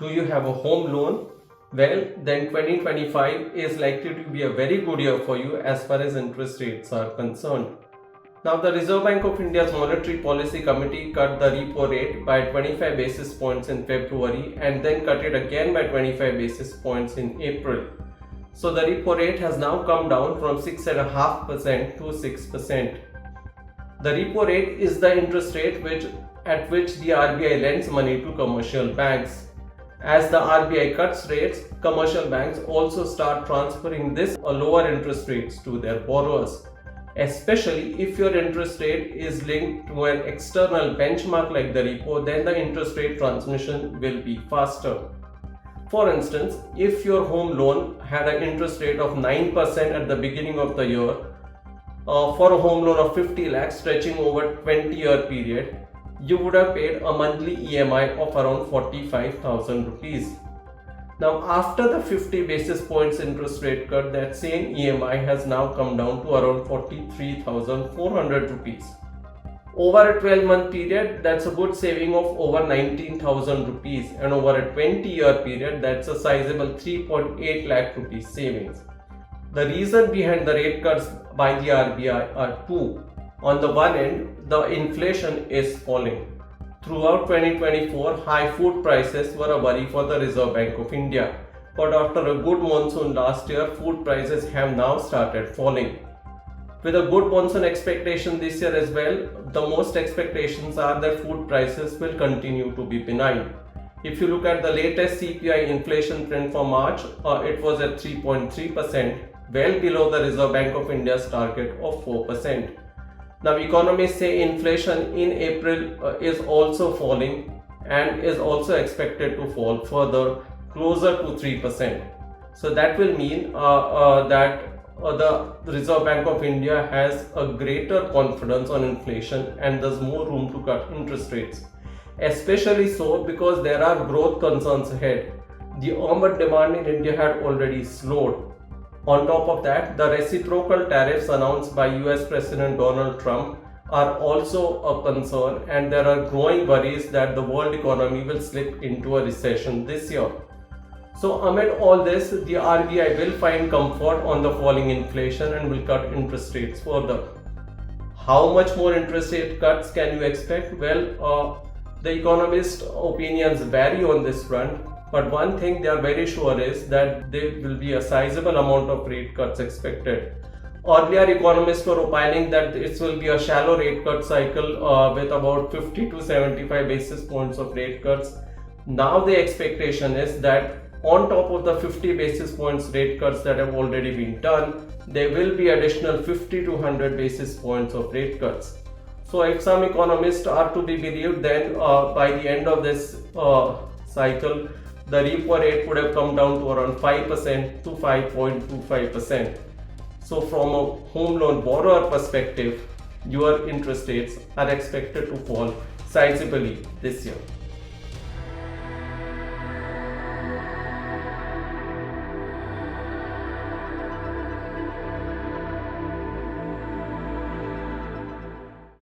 Do you have a home loan? Well, then 2025 is likely to be a very good year for you as far as interest rates are concerned. Now, the Reserve Bank of India's Monetary Policy Committee cut the repo rate by 25 basis points in February and then cut it again by 25 basis points in April. So, the repo rate has now come down from 6.5% to 6%. The repo rate is the interest rate at which the RBI lends money to commercial banks. As the RBI cuts rates, commercial banks also start transferring this or lower interest rates to their borrowers, especially if your interest rate is linked to an external benchmark like the repo. Then the interest rate transmission will be faster. For instance, if your home loan had an interest rate of 9% at the beginning of the year, for a home loan of 50 lakhs stretching over 20-year period, you would have paid a monthly EMI of around 45,000 rupees. Now, after the 50 basis points interest rate cut, that same EMI has now come down to around 43,400 rupees. Over a 12-month period, that's a good saving of over 19,000 rupees, and over a 20-year period, that's a sizable 3.8 lakh rupees savings. The reason behind the rate cuts by the RBI are two. On the one end, the inflation is falling. Throughout 2024, high food prices were a worry for the Reserve Bank of India. But after a good monsoon last year, food prices have now started falling. With a good monsoon expectation this year as well, the most expectations are that food prices will continue to be benign. If you look at the latest CPI inflation trend for March, it was at 3.3%, well below the Reserve Bank of India's target of 4%. Now, economists say inflation in April is also falling and is also expected to fall further, closer to 3%. So that will mean that the Reserve Bank of India has a greater confidence on inflation and there's more room to cut interest rates. Especially so because there are growth concerns ahead. The urban demand in India had already slowed. On top of that, the reciprocal tariffs announced by US President Donald Trump are also a concern, and there are growing worries that the world economy will slip into a recession this year. So amid all this, the RBI will find comfort on the falling inflation and will cut interest rates further. How much more interest rate cuts can you expect? Well, the economists' opinions vary on this front. But one thing they are very sure is that there will be a sizable amount of rate cuts expected. Earlier, economists were opining that this will be a shallow rate cut cycle with about 50 to 75 basis points of rate cuts. Now the expectation is that on top of the 50 basis points rate cuts that have already been done, there will be additional 50 to 100 basis points of rate cuts. So if some economists are to be believed, then by the end of this cycle, the repo rate would have come down to around 5% to 5.25%. So from a home loan borrower perspective, your interest rates are expected to fall sizably this year.